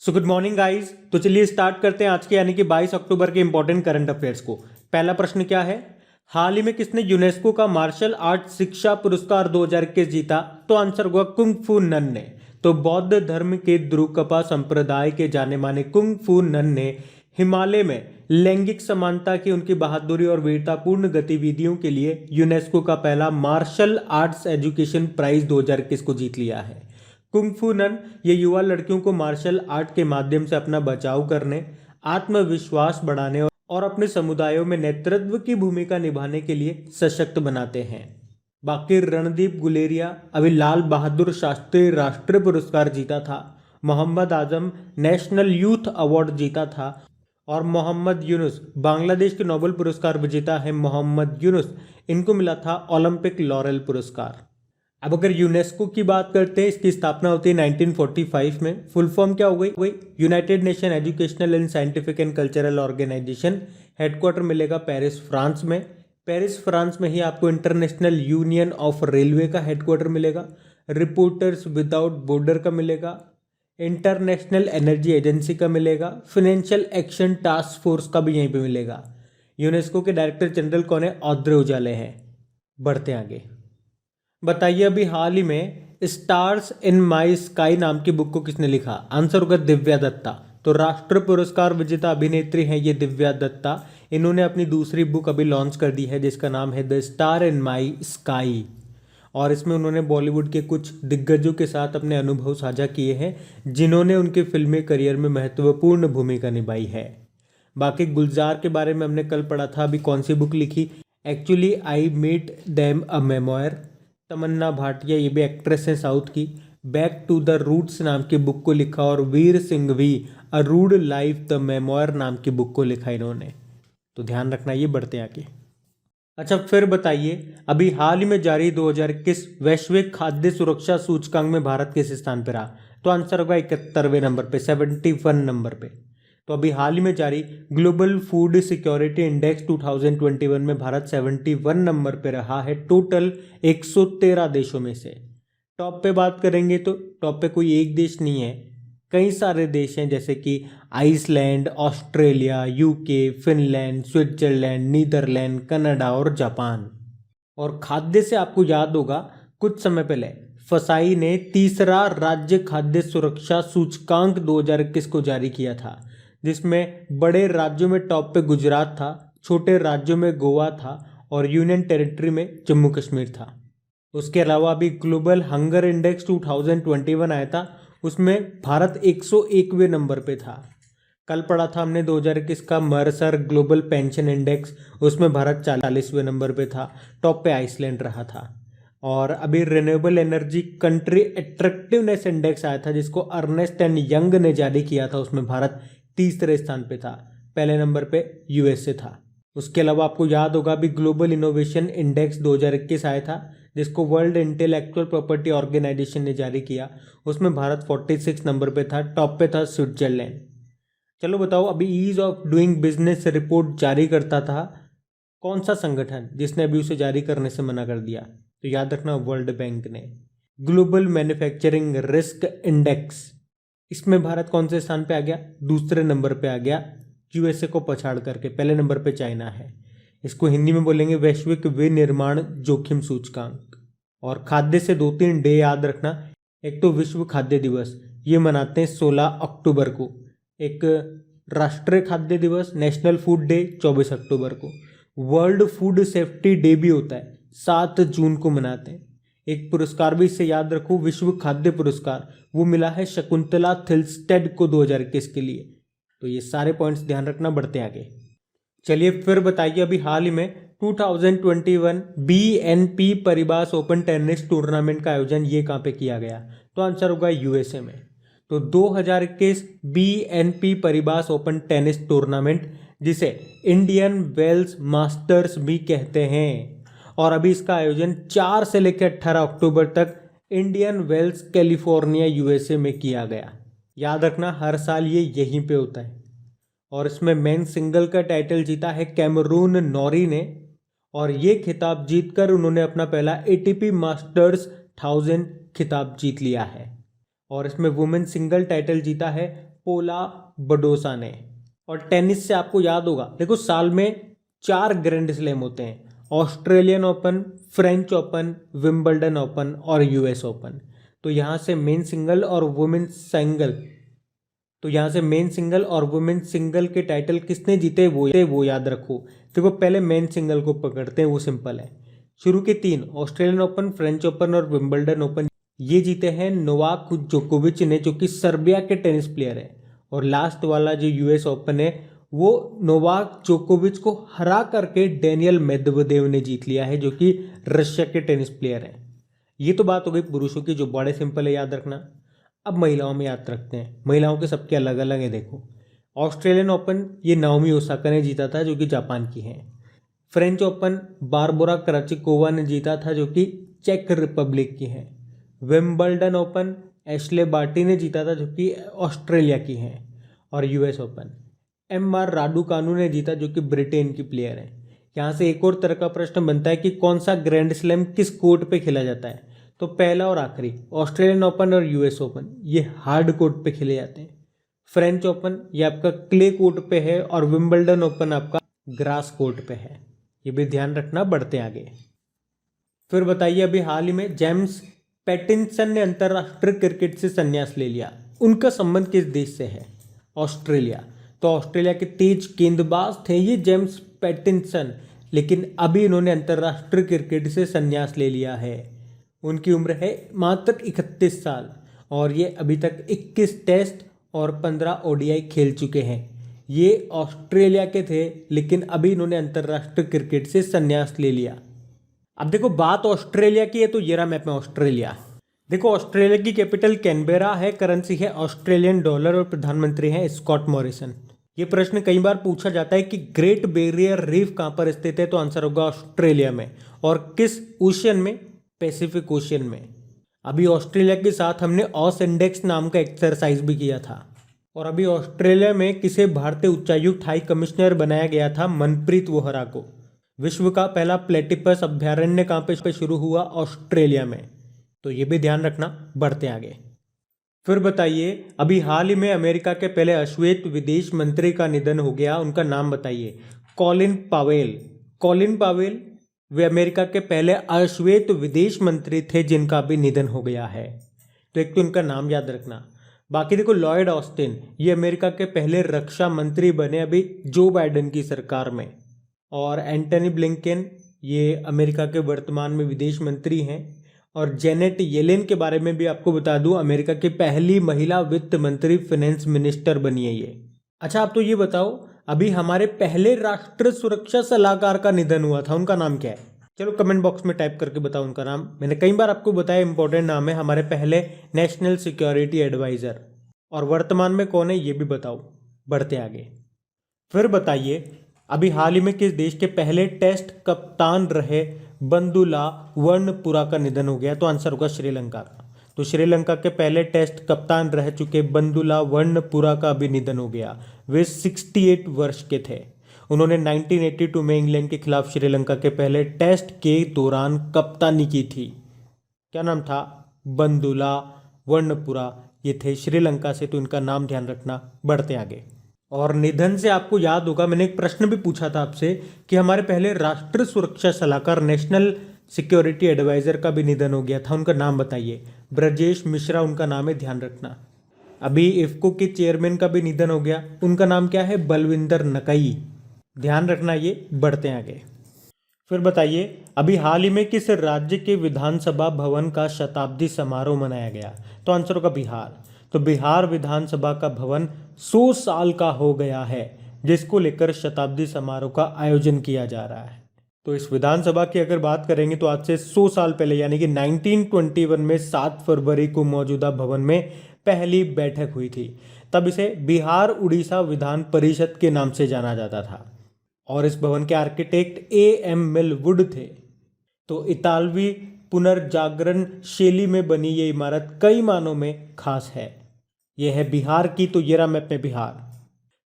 So good morning guys. तो चलिए start करते हैं आज के यानी कि 22 अक्टूबर के इंपॉर्टेंट करंट अफेयर्स को। पहला प्रश्न क्या है? हाल ही में किसने यूनेस्को का मार्शल आर्ट शिक्षा पुरस्कार 2021 जीता? तो आंसर हुआ कुंग फू नन ने। तो बौद्ध धर्म के द्रुकपा संप्रदाय के जाने माने कुंग फू नन ने हिमालय में लैंगिक समानता की उनकी बहादुरी और वीरतापूर्ण गतिविधियों के लिए यूनेस्को का पहला मार्शल आर्ट्स एजुकेशन प्राइज 2021 को जीत लिया है। कुंग फू नन ये युवा लड़कियों को मार्शल आर्ट के माध्यम से अपना बचाव करने, आत्मविश्वास बढ़ाने और अपने समुदायों में नेतृत्व की भूमिका निभाने के लिए सशक्त बनाते हैं। बाकी रणदीप गुलेरिया अभी लाल बहादुर शास्त्री राष्ट्रीय पुरस्कार जीता था, Mohammad Azam national youth award जीता था और मोहम्मद यूनुस बांग्लादेश के नोबेल पुरस्कार विजेता है मोहम्मद यूनुस, इनको मिला था ओलंपिक लॉरेल पुरस्कार। अब अगर यूनेस्को की बात करते हैं, इसकी स्थापना होती है 1945 में। फुल फॉर्म क्या हो गई? United Nation Educational and Scientific and Cultural Organization. Headquarter मिलेगा पेरिस फ्रांस में। पेरिस फ्रांस में ही आपको इंटरनेशनल यूनियन ऑफ रेलवे का हेडक्वार्टर मिलेगा, रिपोर्टर्स विदाउट बॉर्डर का मिलेगा, इंटरनेशनल एनर्जी एजेंसी का मिलेगा, फाइनेंशियल एक्शन टास्क फोर्स का भी यहीं पे मिलेगा। यूनेस्को के डायरेक्टर जनरल कौन है? ऑद्रे उजाले हैं। बढ़ते आगे। बताइए अभी हाल ही में स्टार्स इन माई स्काई नाम की बुक को किसने लिखा? आंसर होगा दिव्या दत्ता। तो राष्ट्रीय पुरस्कार विजेता अभिनेत्री हैं ये दिव्या दत्ता। इन्होंने अपनी दूसरी बुक अभी लॉन्च कर दी है जिसका नाम है the star in my sky, और इसमें उन्होंने बॉलीवुड के कुछ दिग्गजों के साथ अपने अनुभव साझा किए हैं जिन्होंने उनके फिल्मी करियर में महत्वपूर्ण भूमिका निभाई है। बाकी गुलजार के बारे में हमने कल पढ़ा था, अभी कौन सी बुक लिखी? Actually I met them a memoir. Tamannaah Bhatia ये भी एक्ट्रेस है साउथ की, बैक टू द रूट्स नाम की बुक को लिखा और वीर सिंह भी a rude life the memoir नाम की बुक को लिखा इन्होंने। तो ध्यान रखना, ये बढ़ते आगे। अच्छा फिर बताइए अभी हाल ही में जारी 2021 वैश्विक खाद्य सुरक्षा सूचकांक में भारत किस स्थान पर रहा? तो आंसर होगा 71वें नंबर पे, 71 नंबर पे। तो अभी हाल ही में जारी ग्लोबल फूड सिक्योरिटी इंडेक्स 2021 में भारत 71 नंबर पे रहा है टोटल 113 देशों में से। टॉप पे बात करेंगे तो टॉप पे कोई एक देश नहीं है, कई सारे देश हैं जैसे कि Iceland, Australia, UK, Finland, Switzerland, Netherland, Canada और जापान। और खाद्य से आपको याद होगा कुछ समय पहले फसाई ने तीसरा राज्य खाद्य सुरक्षा सूचकांक 2021 को जारी किया था, जिसमें बड़े राज्यों में टॉप पे गुजरात था, छोटे राज्यों में गोवा था और यूनियन टेरिटरी में जम्मू कश्मीर था। उसके अलावा अभी ग्लोबल हंगर इंडेक्स 2021 आया था, उसमें भारत 101वें नंबर पे था। कल पढ़ा था हमने 2021 का मर्सर ग्लोबल पेंशन इंडेक्स, उसमें भारत 40वें नंबर पे था, टॉप पे आइसलैंड रहा था। और अभी renewable energy country attractiveness index आया था जिसको अर्नेस्ट एंड यंग ने जारी किया था, उसमें भारत तीसरे स्थान पे था, पहले नंबर पे यूएसए था। उसके अलावा आपको याद होगा अभी ग्लोबल इनोवेशन इंडेक्स 2021 आया था जिसको वर्ल्ड इंटेलेक्चुअल प्रॉपर्टी ऑर्गेनाइजेशन ने जारी किया, उसमें भारत 46 नंबर पे था, टॉप पे था स्विट्जरलैंड। चलो बताओ अभी ease of doing business report जारी करता था कौन सा संगठन जिसने अभी उसे जारी करने से मना कर दिया? तो याद रखना वर्ल्ड बैंक ने। ग्लोबल मैन्युफैक्चरिंग रिस्क इंडेक्स, इसमें भारत कौन से स्थान पे आ गया? दूसरे नंबर पे आ गया, यूएसए को पछाड़ करके। पहले नंबर पे चाइना है। इसको हिंदी में बोलेंगे वैश्विक विनिर्माण जोखिम सूचकांक। और खाद्य से 2-3 डे याद रखना, एक तो विश्व खाद्य दिवस, ये मनाते हैं 16 अक्टूबर को। एक राष्ट्रीय खाद्य दिवस नेशनल फूड डे 24 अक्टूबर को। वर्ल्ड फूड सेफ्टी डे भी होता है, 7 जून को मनाते हैं। एक पुरस्कार भी इससे याद रखो, विश्व खाद्य पुरस्कार, वो मिला है शकुंतला थिल्स्टेड को 2021 के लिए। तो ये सारे पॉइंट्स ध्यान रखना, बढ़ते आगे। चलिए फिर बताइए अभी हाल ही में 2021 BNP Paribas open tennis tournament का आयोजन ये कहाँ पे किया गया? तो आंसर होगा यूएसए में। तो 2021 BNP Paribas open tennis tournament, जिसे इंडियन वेल्स मास्टर्स भी कहते हैं, और अभी इसका आयोजन 4 से लेकर 18 अक्टूबर तक इंडियन वेल्स कैलिफोर्निया यूएसए में किया गया। याद रखना हर साल ये यहीं पे होता है। और इसमें मेन सिंगल का टाइटल जीता है कैमरून नॉरी ने, और ये खिताब जीतकर उन्होंने अपना पहला ATP मास्टर्स 1000 खिताब जीत लिया है। और इसमें वुमेन सिंगल टाइटल जीता है पोला बडोसा ने। और टेनिस से आपको याद होगा, देखो साल में 4 ग्रैंड स्लैम होते हैं, Australian open, French open, Wimbledon open और यूएस ओपन। तो यहाँ से मेन सिंगल और वुमेन सिंगल के टाइटल किसने जीते वो याद रखो। देखो पहले मेन सिंगल को पकड़ते हैं, वो सिंपल है। शुरू के 3 ऑस्ट्रेलियन ओपन, फ्रेंच ओपन और विंबलडन ओपन ये जीते हैं नोवाक जोकोविच ने, जो कि सर्बिया के टेनिस प्लेयर है। और लास्ट वाला जो यूएस ओपन है वो नोवाक जोकोविच को हरा करके डेनियल मेदवेदेव ने जीत लिया है, जो कि रशिया के टेनिस प्लेयर हैं। ये तो बात हो गई पुरुषों की, जो बड़े सिंपल है याद रखना। अब महिलाओं में याद रखते हैं, महिलाओं के सबके अलग अलग है। देखो ऑस्ट्रेलियन ओपन ये नाओमी ओसाका ने जीता था, जो कि जापान की है। फ्रेंच ओपन बारबोरा कराचिकोवा ने जीता था, जो कि चेक रिपब्लिक की है। विंबलडन ओपन एशले बार्टी ने जीता था, जो कि ऑस्ट्रेलिया की है। और यूएस ओपन एमआर राडुकानु ने जीता, जो कि ब्रिटेन की प्लेयर है। यहाँ से एक और तरह का प्रश्न बनता है कि कौन सा ग्रैंड स्लैम किस कोर्ट पे खेला जाता है। तो पहला और आखिरी ऑस्ट्रेलियन ओपन और यूएस ओपन ये हार्ड कोर्ट पे खेले जाते हैं। फ्रेंच ओपन ये आपका क्ले कोर्ट पे है और विंबलडन ओपन आपका ग्रास कोर्ट पे है। ये भी ध्यान रखना, बढ़ते आगे। फिर बताइए, अभी हाल ही में जेम्स पैटिंसन ने अंतर्राष्ट्रीय क्रिकेट से संन्यास ले लिया। उनका संबंध किस देश से है? ऑस्ट्रेलिया। तो ऑस्ट्रेलिया के तेज गेंदबाज थे ये जेम्स पैटिंसन, लेकिन अभी इन्होंने अंतर्राष्ट्रीय क्रिकेट से संन्यास ले लिया है। उनकी उम्र है मात्र 31 साल और ये अभी तक 21 टेस्ट और 15 ओडीआई खेल चुके हैं। ये ऑस्ट्रेलिया के थे, लेकिन अभी इन्होंने अंतर्राष्ट्रीय क्रिकेट से संन्यास ले लिया। अब देखो बात ऑस्ट्रेलिया की है, तो ये रहा मैप में ऑस्ट्रेलिया। देखो ऑस्ट्रेलिया की कैपिटल कैनबेरा है, करेंसी है ऑस्ट्रेलियन डॉलर और प्रधानमंत्री हैं स्कॉट मॉरिसन। ये प्रश्न कई बार पूछा जाता है कि ग्रेट बैरियर रीफ कहाँ पर स्थित है, तो आंसर होगा ऑस्ट्रेलिया में। और किस ओशियन में? पैसिफिक ओशियन में। अभी ऑस्ट्रेलिया के साथ हमने ऑस इंडेक्स नाम का एक्सरसाइज भी किया था। और अभी ऑस्ट्रेलिया में किसे भारतीय उच्चायुक्त हाई कमिश्नर बनाया गया था? मनप्रीत वोहरा को। विश्व का पहला प्लेटिपस अभ्यारण्य कहाँ पे शुरू हुआ? ऑस्ट्रेलिया में। तो ये भी ध्यान रखना, बढ़ते आगे। फिर बताइए, अभी हाल ही में अमेरिका के पहले अश्वेत विदेश मंत्री का निधन हो गया, उनका नाम बताइए। Colin Powell. कॉलिन पावेल वे अमेरिका के पहले अश्वेत विदेश मंत्री थे जिनका भी निधन हो गया है। तो एक तो उनका नाम याद रखना। बाकी देखो लॉयड ऑस्टिन ये अमेरिका के पहले रक्षा मंत्री बने अभी जो बाइडेन की सरकार में। और एंटनी ब्लिंकन ये अमेरिका के वर्तमान में विदेश मंत्री हैं। और जेनेट येलेन के बारे में भी आपको बता दूं, अमेरिका की पहली महिला वित्त मंत्री, फाइनेंस मिनिस्टर बनी है ये। अच्छा आप तो ये बताओ, अभी हमारे पहले राष्ट्रीय सुरक्षा सलाहकार का निधन हुआ था, उनका नाम क्या है? चलो कमेंट बॉक्स में टाइप करके बताओ उनका नाम। मैंने कई बार आपको बताया, इंपॉर्टेंट नाम है हमारे पहले नेशनल सिक्योरिटी एडवाइजर। और वर्तमान में कौन है ये भी बताओ, बढ़ते आगे। फिर बताइए, अभी हाल ही में किस देश के पहले टेस्ट कप्तान रहे बंदुला वर्णपुरा का निधन हो गया? तो आंसर होगा श्रीलंका का। तो श्रीलंका के पहले टेस्ट कप्तान रह चुके बंदुला वर्णपुरा का भी निधन हो गया। वे 68 वर्ष के थे। उन्होंने 1982 में इंग्लैंड के खिलाफ श्रीलंका के पहले टेस्ट के दौरान कप्तानी की थी। क्या नाम था? बंदुला वर्णपुरा। ये थे श्रीलंका से, तो इनका नाम ध्यान रखना, बढ़ते आगे। और निधन से आपको याद होगा, मैंने एक प्रश्न भी पूछा था आपसे कि हमारे पहले राष्ट्रीय सुरक्षा सलाहकार, नेशनल सिक्योरिटी एडवाइजर का भी निधन हो गया था, उनका नाम बताइए। ब्रजेश मिश्रा उनका नाम है, ध्यान रखना। अभी इफ्को के चेयरमैन का भी निधन हो गया, उनका नाम क्या है? बलविंदर नकई, ध्यान रखना ये, बढ़ते आगे। फिर बताइए, अभी हाल ही में किस राज्य के विधानसभा भवन का शताब्दी समारोह मनाया गया? तो आंसर होगा बिहार। तो बिहार विधानसभा का भवन 100 साल का हो गया है, जिसको लेकर शताब्दी समारोह का आयोजन किया जा रहा है। तो इस विधानसभा की अगर बात करेंगे तो आज से 100 साल पहले यानी कि 1921 में 7 फरवरी को मौजूदा भवन में पहली बैठक हुई थी। तब इसे बिहार उड़ीसा विधान परिषद के नाम से जाना जाता था। और इस भवन के आर्किटेक्ट A.M. मिलवुड थे। तो इतालवी पुनर्जागरण शैली में बनी ये इमारत कई मानों में खास है। यह है बिहार की, तो ये रहा मैप में बिहार।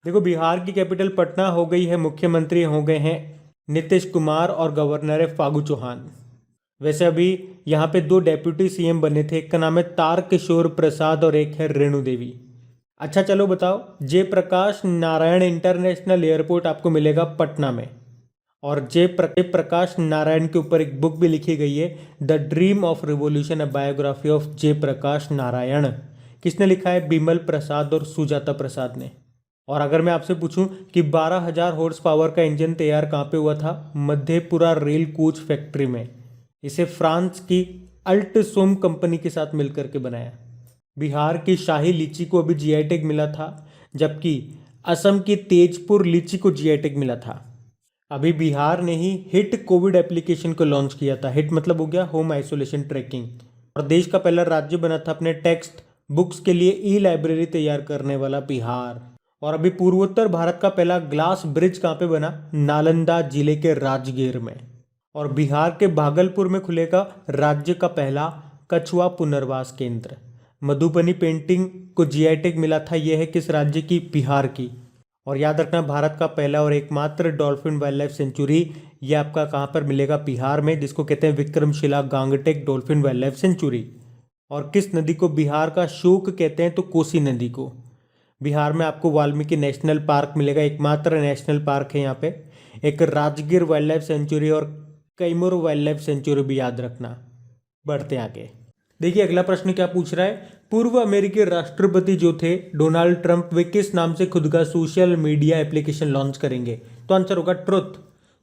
देखो बिहार की कैपिटल पटना हो गई है, मुख्यमंत्री हो गए हैं नीतीश कुमार और गवर्नर है फागू चौहान। वैसे अभी यहाँ पे 2 डेप्यूटी CM बने थे, एक का नाम है तारकिशोर प्रसाद और एक है रेणु देवी। अच्छा चलो बताओ, जयप्रकाश नारायण इंटरनेशनल एयरपोर्ट आपको मिलेगा पटना में। और जयप्रकाश नारायण के ऊपर एक बुक भी लिखी गई है, the dream of revolution, a biography of Jayaprakash Narayan. किसने लिखा है? बिमल प्रसाद और सुजाता प्रसाद ने। और अगर मैं आपसे पूछूं कि 12,000 हॉर्स पावर का इंजन तैयार कहाँ पे हुआ था? मधेपुरा रेल कोच फैक्ट्री में। इसे फ्रांस की अल्टसोम कंपनी के साथ मिलकर के बनाया। बिहार की शाही लीची को अभी जीआई टैग मिला था, जबकि असम की तेजपुर लीची को जीआई टैग मिला था। अभी बिहार ने ही हिट कोविड एप्लीकेशन को लॉन्च किया था। हिट मतलब हो गया होम आइसोलेशन ट्रैकिंग। और देश का पहला राज्य बना था अपने टेक्स्ट बुक्स के लिए ई लाइब्रेरी तैयार करने वाला बिहार। और अभी पूर्वोत्तर भारत का पहला ग्लास ब्रिज कहाँ पे बना? नालंदा जिले के राजगीर में। और बिहार के भागलपुर में खुलेगा राज्य का पहला कछुआ पुनर्वास केंद्र। मधुबनी पेंटिंग को जीआई टैग मिला था। यह है किस राज्य की? बिहार की। और याद रखना, भारत का पहला और एकमात्र डॉल्फिन वाइल्ड लाइफ सेंचुरी ये आपका कहाँ पर मिलेगा? बिहार में, जिसको कहते हैं Vikramshila Gangetic dolphin wildlife sanctuary. और किस नदी को बिहार का शोक कहते हैं? तो कोसी नदी को। बिहार में आपको वाल्मीकि नेशनल पार्क मिलेगा, एकमात्र नेशनल पार्क है यहाँ पे। एक राजगीर वाइल्ड लाइफ सेंचुरी और कैमूर वाइल्ड लाइफ सेंचुरी भी याद रखना। बढ़ते आगे, देखिए अगला प्रश्न क्या पूछ रहा है। पूर्व अमेरिकी राष्ट्रपति जो थे डोनाल्ड ट्रंप, वे किस नाम से खुद का सोशल मीडिया एप्लीकेशन लॉन्च करेंगे? तो आंसर होगा ट्रुथ।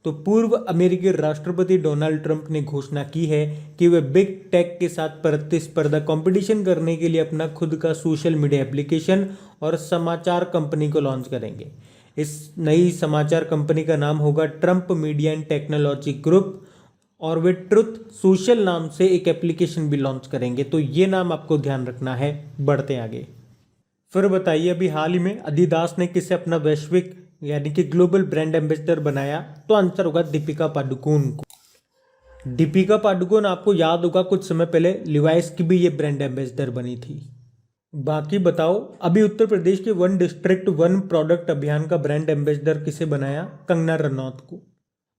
तो पूर्व अमेरिकी राष्ट्रपति डोनाल्ड ट्रंप ने घोषणा की है कि वे बिग टेक के साथ प्रतिस्पर्धा कंपटीशन करने के लिए अपना खुद का सोशल मीडिया एप्लीकेशन और समाचार कंपनी को लॉन्च करेंगे। इस नई समाचार कंपनी का नाम होगा Trump media and technology group. और वे ट्रुथ सोशल नाम से एक एप्लीकेशन भी लॉन्च करेंगे। तो ये नाम आपको ध्यान रखना है। बढ़ते आगे, फिर बताइए अभी हाल ही में adidas ने किसे अपना वैश्विक यानी कि ग्लोबल ब्रांड एम्बेसडर बनाया? तो आंसर होगा दीपिका पादुकोण को। दीपिका पादुकोण आपको याद होगा कुछ समय पहले लिवाइस की भी ये ब्रांड एम्बेसडर बनी थी। बाकी बताओ, अभी उत्तर प्रदेश के वन डिस्ट्रिक्ट वन प्रोडक्ट अभियान का ब्रांड एम्बेसडर किसे बनाया? कंगना रनौत को।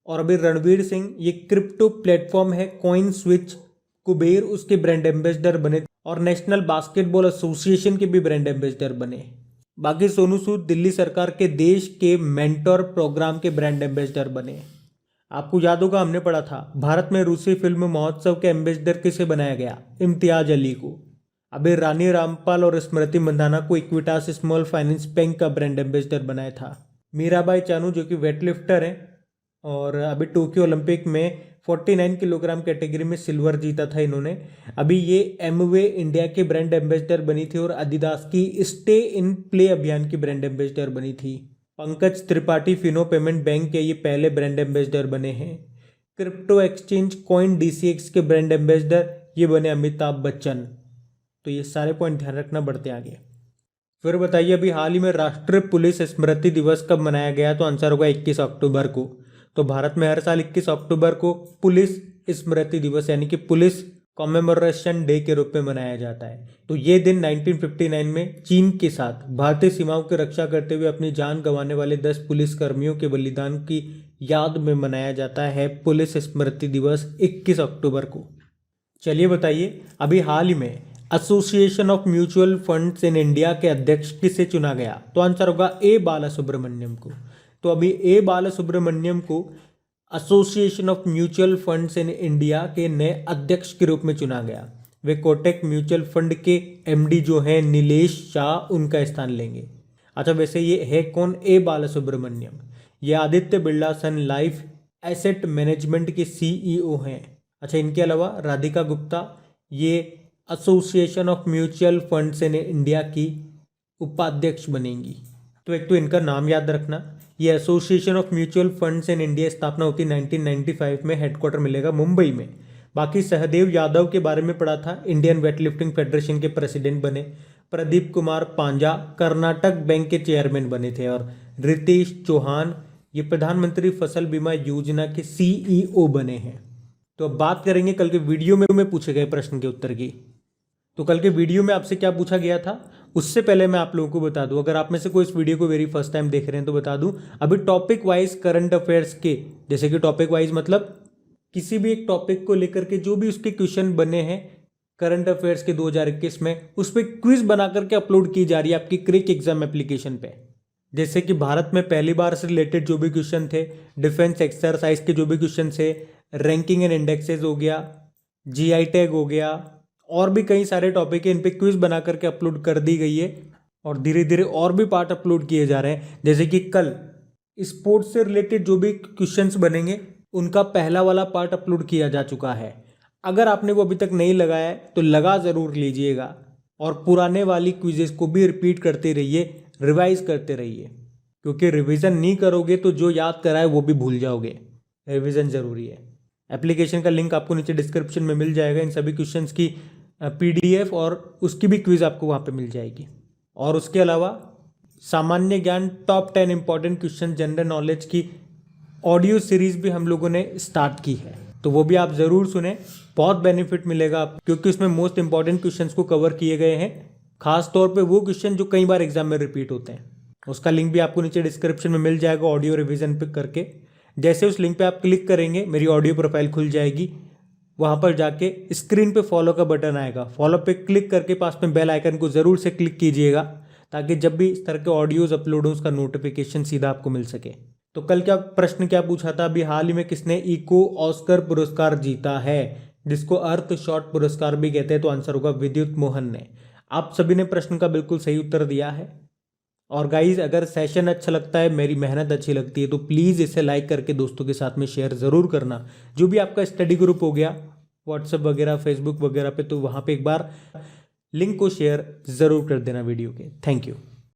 और अभी रणवीर सिंह, ये क्रिप्टो प्लेटफॉर्म है कॉइन स्विच, कुबेर उसके ब्रांड एम्बेसडर बने। और नेशनल बास्केटबॉल एसोसिएशन के भी ब्रांड एम्बेसडर बने। बाकी सोनू सूद दिल्ली सरकार के देश के मेंटोर प्रोग्राम के ब्रांड एम्बेसडर बने। आपको याद होगा हमने पढ़ा था भारत में रूसी फिल्म महोत्सव के एम्बेसडर किसे बनाया गया? इम्तियाज अली को। अभी रानी रामपाल और स्मृति मंदाना को इक्विटास स्मॉल फाइनेंस बैंक का ब्रांड एम्बेसडर बनाया था। मीराबाई चानू जो कि वेटलिफ्टर हैं और अभी टोक्यो ओलंपिक में 49 किलोग्राम कैटेगरी में सिल्वर जीता था इन्होंने। अभी ये एमवे इंडिया के ब्रांड एम्बेसडर बनी थी और adidas की स्टे इन प्ले अभियान की ब्रांड एम्बेसडर बनी थी। पंकज त्रिपाठी फिनो पेमेंट बैंक के ये पहले ब्रांड एम्बेसडर बने हैं। क्रिप्टो एक्सचेंज कॉइन DCX के ब्रांड एम्बेसडर ये बने अमिताभ बच्चन। तो ये सारे पॉइंट ध्यान रखना। बढ़ते आगे, फिर बताइए अभी हाल ही में राष्ट्रीय पुलिस स्मृति दिवस कब मनाया गया? तो आंसर होगा 21 अक्टूबर को। तो भारत में हर साल 21 अक्टूबर को पुलिस स्मृति दिवस यानी कि पुलिस कॉमेमोरेशन डे के रूप में मनाया जाता है। तो ये दिन 1959 में चीन के साथ भारतीय सीमाओं की रक्षा करते हुए अपनी जान गंवाने वाले 10 पुलिस कर्मियों के बलिदान की याद में मनाया जाता है पुलिस स्मृति दिवस 21 अक्टूबर को। चलिए बताइए अभी हाल ही में association of mutual funds in India के अध्यक्ष किसे चुना गया? तो आंसर होगा ए बालासुब्रमण्यम को। तो अभी ए बालासुब्रमण्यम को association of mutual funds in India के नए अध्यक्ष के रूप में चुना गया। वे कोटक म्यूचुअल फंड के MD जो हैं नीलेश शाह उनका स्थान लेंगे। अच्छा वैसे ये है कौन ए बालासुब्रमण्यम? ये आदित्य बिरला सन लाइफ एसेट मैनेजमेंट के CEO हैं। अच्छा इनके अलावा राधिका गुप्ता ये association of mutual funds in India की उपाध्यक्ष बनेंगी। तो एक तो इनका नाम याद रखना, ये association of mutual funds in India स्थापना होती 1995 में, हेडक्वार्टर मिलेगा मुंबई में। बाकी सहदेव यादव के बारे में पढ़ा था, इंडियन वेटलिफ्टिंग फेडरेशन के प्रेसिडेंट बने। प्रदीप कुमार पांजा कर्नाटक बैंक के चेयरमैन बने थे। और रितेश चौहान ये प्रधानमंत्री फसल बीमा योजना के CEO बने हैं। तो अब बात करेंगे कल के वीडियो में पूछे गए प्रश्न के उत्तर की। तो कल के वीडियो में आपसे क्या पूछा गया था उससे पहले मैं आप लोगों को बता दूं, अगर आप में से कोई इस वीडियो को वेरी फर्स्ट टाइम देख रहे हैं तो बता दूं, अभी टॉपिक वाइज करंट अफेयर्स के, जैसे कि टॉपिक वाइज मतलब किसी भी एक टॉपिक को लेकर के जो भी उसके क्वेश्चन बने हैं करंट अफेयर्स के 2021 में, उस पर क्विज बना करके अपलोड की जा रही है आपकी क्रिक एग्जाम एप्लीकेशन पे। जैसे कि भारत में पहली बार से रिलेटेड जो भी क्वेश्चन थे, डिफेंस एक्सरसाइज के जो भी क्वेश्चन थे, रैंकिंग एंड इंडेक्सेस हो गया, जीआई टैग हो गया, और भी कई सारे टॉपिक है, इन पे क्विज बना करके अपलोड कर दी गई है। और धीरे धीरे और भी पार्ट अपलोड किए जा रहे हैं। जैसे कि कल स्पोर्ट्स से रिलेटेड जो भी क्वेश्चंस बनेंगे उनका पहला वाला पार्ट अपलोड किया जा चुका है। अगर आपने वो अभी तक नहीं लगाया है तो लगा ज़रूर लीजिएगा, और पुराने वाली क्विजेस को भी रिपीट करते रहिए, रिवाइज करते रहिए, क्योंकि रिवीजन नहीं करोगे तो जो याद करा है वो भी भूल जाओगे। रिवीजन ज़रूरी है। एप्लीकेशन का लिंक आपको नीचे डिस्क्रिप्शन में मिल जाएगा। इन सभी क्वेश्चंस की PDF और उसकी भी क्विज आपको वहाँ पे मिल जाएगी। और उसके अलावा सामान्य ज्ञान top 10 important question general knowledge की ऑडियो सीरीज भी हम लोगों ने स्टार्ट की है, तो वो भी आप ज़रूर सुने, बहुत बेनिफिट मिलेगा आप, क्योंकि उसमें मोस्ट इंपॉर्टेंट क्वेश्चंस को कवर किए गए हैं, खास तौर पे वो क्वेश्चन जो कई बार एग्जाम में रिपीट होते हैं। उसका लिंक भी आपको नीचे डिस्क्रिप्शन में मिल जाएगा ऑडियो रिवीजन पे करके। जैसे उस लिंक पे आप क्लिक करेंगे मेरी ऑडियो प्रोफाइल खुल जाएगी, वहाँ पर जाके स्क्रीन पे फॉलो का बटन आएगा, फॉलो पे क्लिक करके पास में बेल आइकन को ज़रूर से क्लिक कीजिएगा, ताकि जब भी इस तरह के ऑडियोज़ अपलोड हो उसका नोटिफिकेशन सीधा आपको मिल सके। तो कल क्या प्रश्न क्या पूछा था, अभी हाल ही में किसने इको ऑस्कर पुरस्कार जीता है, जिसको अर्थ शॉट पुरस्कार भी कहते हैं, तो आंसर होगा विद्युत मोहन ने। आप सभी ने प्रश्न का बिल्कुल सही उत्तर दिया है। और गाइज, अगर सेशन अच्छा लगता है, मेरी मेहनत अच्छी लगती है, तो प्लीज़ इसे लाइक करके दोस्तों के साथ में शेयर ज़रूर करना। जो भी आपका स्टडी ग्रुप हो गया व्हाट्सएप वगैरह, फेसबुक वगैरह पे, तो वहाँ पे एक बार लिंक को शेयर ज़रूर कर देना वीडियो के। Thank you.